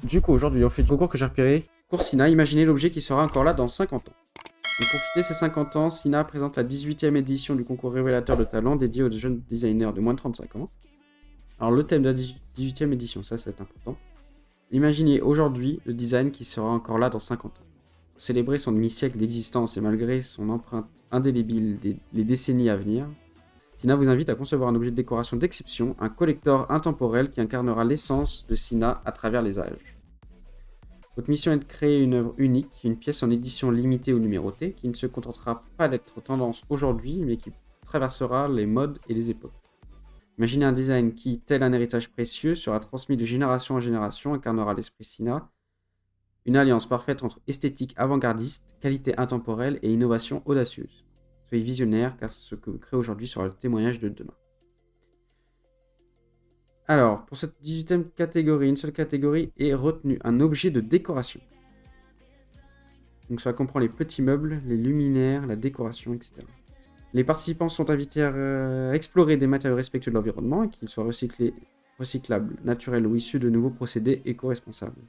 Du coup, aujourd'hui, on fait du concours que j'ai repéré. Pour Sina, imaginez l'objet qui sera encore là dans 50 ans. Et pour fêter ces 50 ans, Sina présente la 18e édition du concours révélateur de talent dédié aux jeunes designers de moins de 35 ans. Alors, le thème de la 18e édition, ça, c'est important. Imaginez aujourd'hui le design qui sera encore là dans 50 ans. Pour célébrer son demi-siècle d'existence et malgré son empreinte indélébile les décennies à venir, Sina vous invite à concevoir un objet de décoration d'exception, un collector intemporel qui incarnera l'essence de Sina à travers les âges. Votre mission est de créer une œuvre unique, une pièce en édition limitée ou numérotée, qui ne se contentera pas d'être tendance aujourd'hui, mais qui traversera les modes et les époques. Imaginez un design qui, tel un héritage précieux, sera transmis de génération en génération, incarnera l'esprit Sina, une alliance parfaite entre esthétique avant-gardiste, qualité intemporelle et innovation audacieuse. Soyez visionnaire, car ce que vous créez aujourd'hui sera le témoignage de demain. Alors, pour cette 18e catégorie, une seule catégorie est retenue, un objet de décoration. Donc ça comprend les petits meubles, les luminaires, la décoration, etc. Les participants sont invités à explorer des matériaux respectueux de l'environnement, qu'ils soient recyclables, naturels ou issus de nouveaux procédés éco-responsables.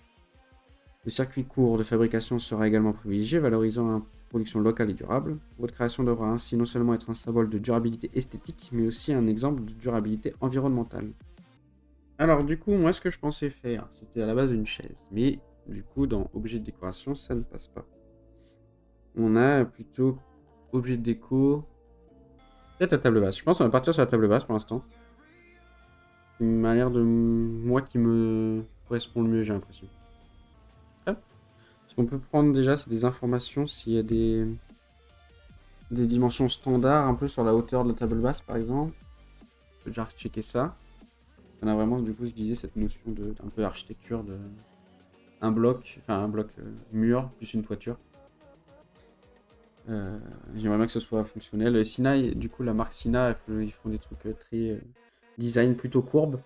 Le circuit court de fabrication sera également privilégié, valorisant une production locale et durable. Votre création devra ainsi non seulement être un symbole de durabilité esthétique, mais aussi un exemple de durabilité environnementale. Alors du coup, moi ce que je pensais faire, c'était à la base une chaise. Mais du coup, dans objet de décoration, ça ne passe pas. On a plutôt objet de déco. Peut-être la table basse. Je pense qu'on va partir sur la table basse pour l'instant. Il m'a l'air de moi qui me correspond le mieux, j'ai l'impression. Hop. Ce qu'on peut prendre déjà, c'est des informations s'il y a des dimensions standards un peu sur la hauteur de la table basse par exemple. Je peux déjà checker ça. On a vraiment du coup, je disais, cette notion de un peu architecture de un bloc mur plus une toiture. J'aimerais bien que ce soit fonctionnel. Sina, du coup, la marque Sina, ils font des trucs très design plutôt courbe,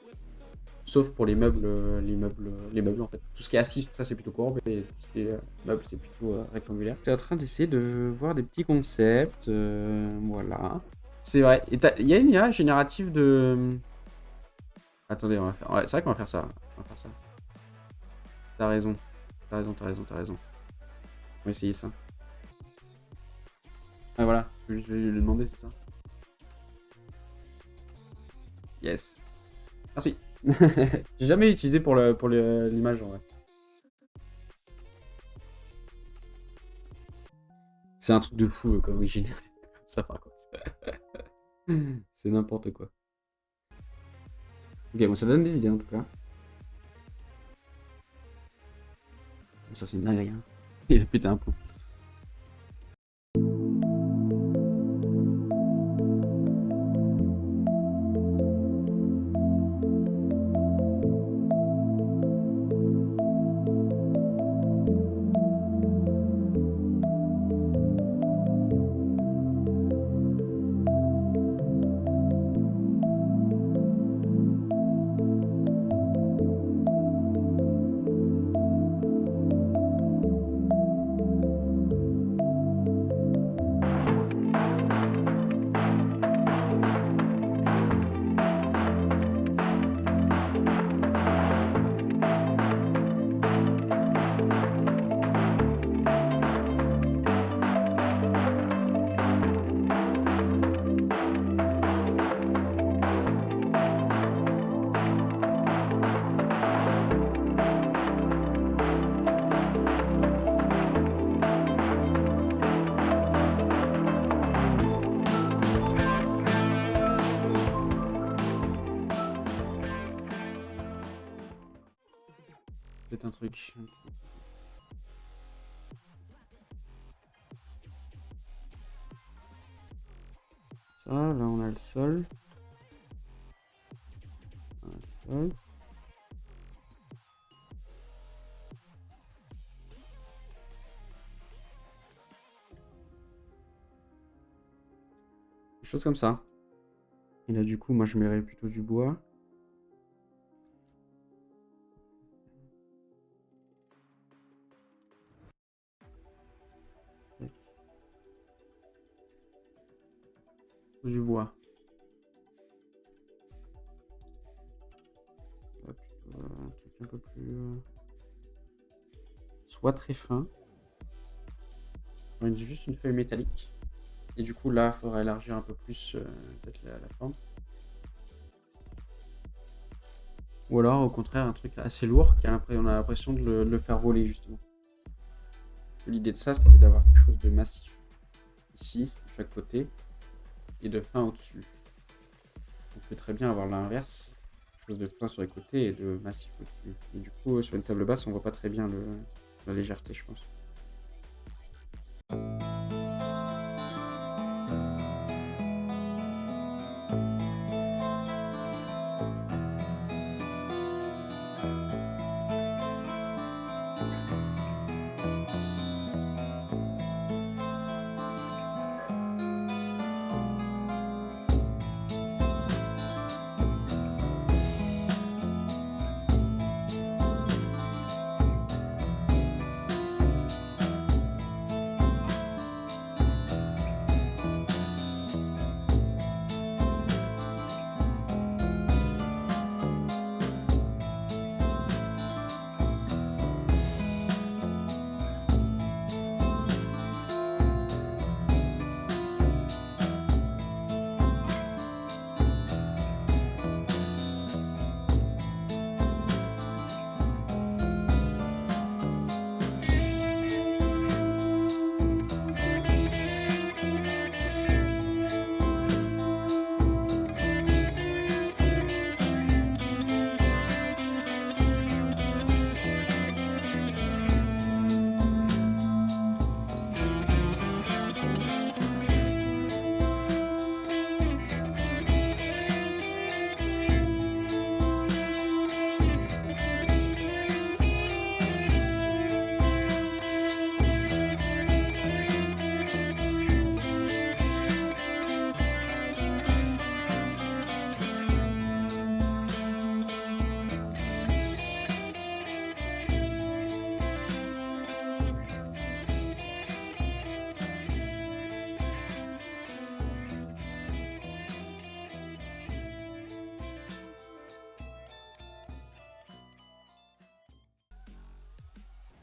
sauf pour les meubles, les meubles en fait. Tout ce qui est assis, tout ça c'est plutôt courbe et tout ce qui est meuble c'est plutôt rectangulaire. Je suis en train d'essayer de voir des petits concepts, voilà. C'est vrai. Il y a une IA générative de. Attendez, on va faire. Ouais, c'est vrai qu'on va faire ça. On va faire ça. T'as raison. T'as raison. On va essayer ça. Ah voilà, je vais lui demander, c'est ça. Yes. Merci. J'ai jamais utilisé pour l'image en vrai. C'est un truc de fou comme il génère comme ça par contre. C'est n'importe quoi. Ok, bon, ça donne des idées en tout cas. Ça, c'est une dinguerie. Hein. Il a pété un pot. Peut-être un truc. Ça, là on a le sol. On a le sol. Des choses comme ça. Et là du coup, moi je mets plutôt du bois. Du bois. Plutôt un truc un peu plus. soit très fin. Juste une feuille métallique. Et du coup, là, il faudra élargir un peu plus peut-être la forme. Ou alors, au contraire, un truc assez lourd, on a l'impression de le faire voler, justement. L'idée de ça, c'était d'avoir quelque chose de massif ici, de chaque côté, et de fin au-dessus. On peut très bien avoir l'inverse, quelque chose de fin sur les côtés et de massif au-dessus. Et du coup, sur une table basse, on voit pas très bien la légèreté, je pense.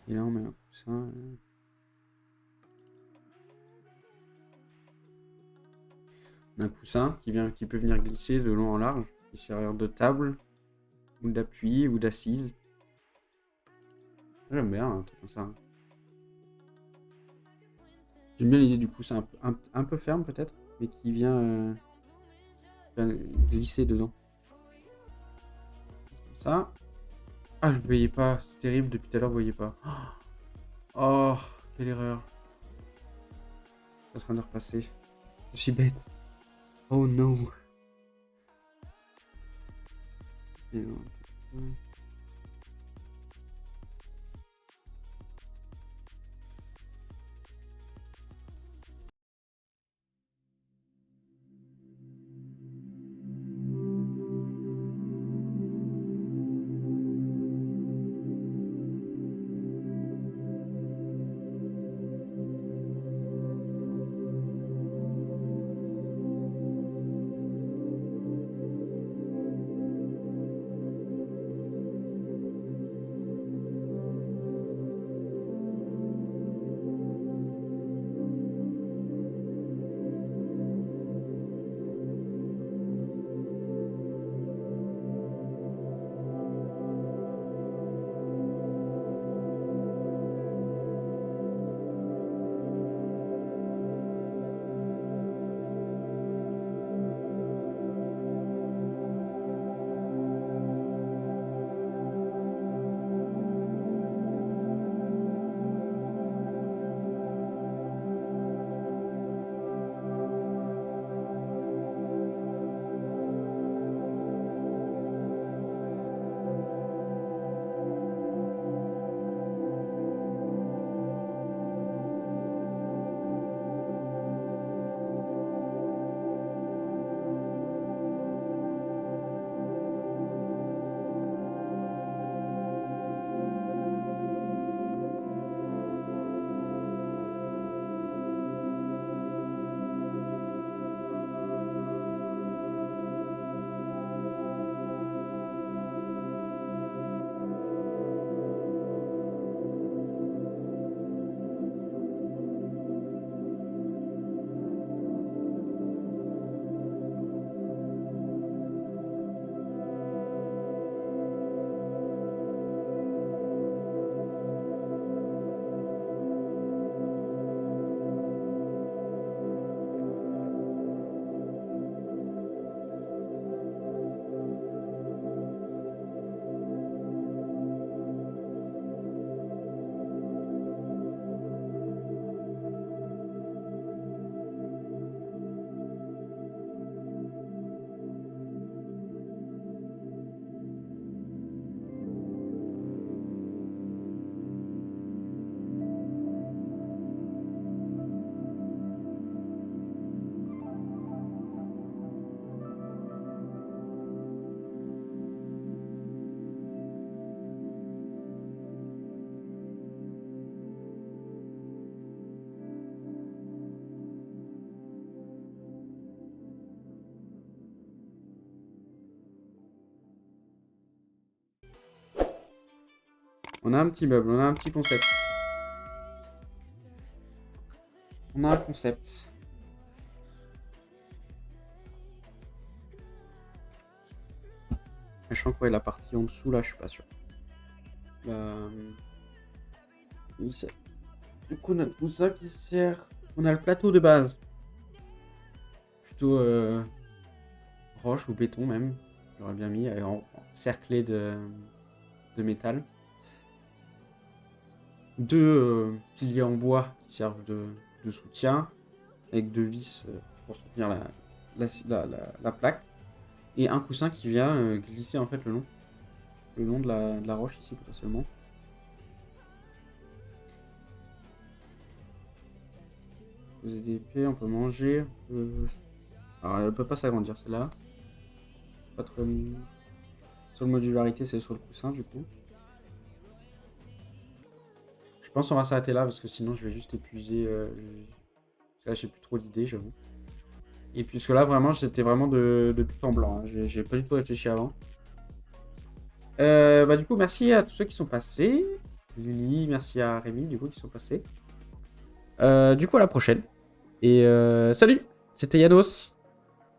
Et là, on met un coussin. Un coussin qui peut venir glisser de long en large, qui sert de table, ou d'appui, ou d'assise. J'aime bien un truc comme ça. J'aime bien l'idée du coussin un peu ferme peut-être, mais qui vient glisser dedans. Comme ça. Ah, je ne voyais pas, c'est terrible, depuis tout à l'heure, vous voyez pas. Oh, quelle erreur. C'est en train de repasser. Je suis bête. Oh no. Et non. On a un petit meuble, on a un petit concept. On a un concept. Sachant que ouais, la partie en dessous, là, je suis pas sûr. Ici. Du coup, on a tout ça qui sert. On a le plateau de base. Plutôt roche ou béton même. J'aurais bien mis cerclé de métal. Deux piliers en bois qui servent de soutien. Avec deux vis pour soutenir la plaque. Et un coussin qui vient glisser en fait le long de la roche ici potentiellement. Poser des épées, on peut manger. Alors elle peut pas s'agrandir celle-là. Pas trop. Sur le modularité, c'est sur le coussin du coup. Je pense qu'on va s'arrêter là parce que sinon je vais juste épuiser. Là j'ai plus trop d'idées, j'avoue. Et puisque là vraiment c'était vraiment de but en blanc. Hein. J'ai pas du tout réfléchi avant. Bah du coup merci à tous ceux qui sont passés. Lily, merci à Rémi du coup qui sont passés. Du coup à la prochaine. Et salut, c'était Yados.